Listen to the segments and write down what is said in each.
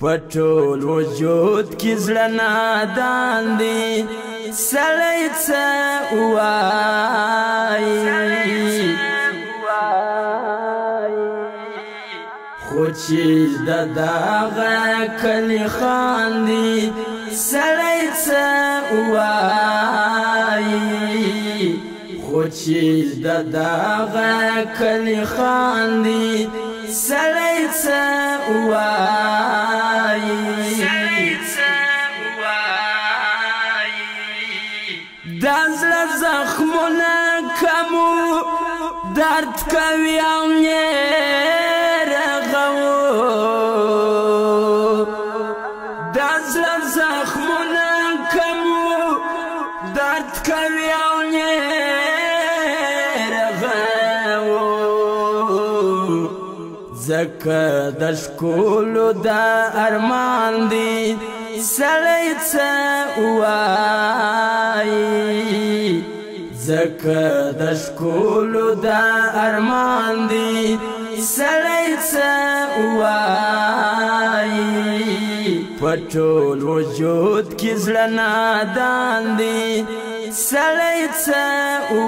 پټول وجود کې زړه نادان دی سړی څه وایي خو چې د دغه کلي خاندي سړی څه وایي خو چې د دغه کلي خاندي سړی څه وایي دا زړه زخمونه کمو درد کوي او یې رغوو دا زړه زخمونه کمو درد کوي او یې رغوو ځکه د ښکلو دا ارمان دی سړی څه وایي ځکه د ښکلو دا ارمان دی سړی څه وایي په ټول وجود کې زړه نادان دی سړی څه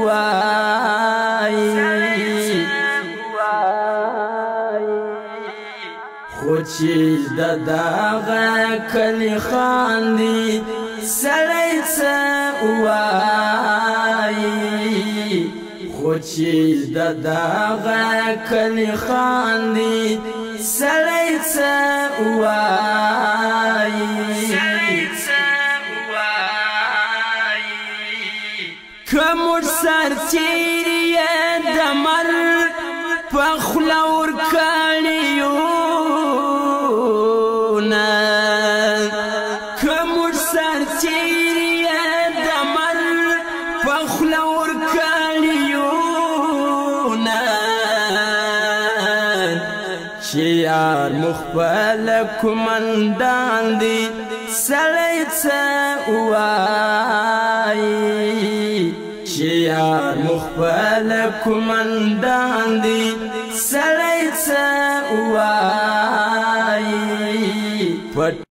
وایي خو چې د دغه کلي خاندي سړی څه وایي خو چې د دغه کلي خاندي سړی څه وایي که موږ سرتېري یې د مرګ په خوله ورکړي یو که موږ سرتېري یې د مرګ په خوله ورکړي یو چې یار مو خپله کومندان دی سړی څه وایي چې یار مو خپله کومندان دی سړی څه وایي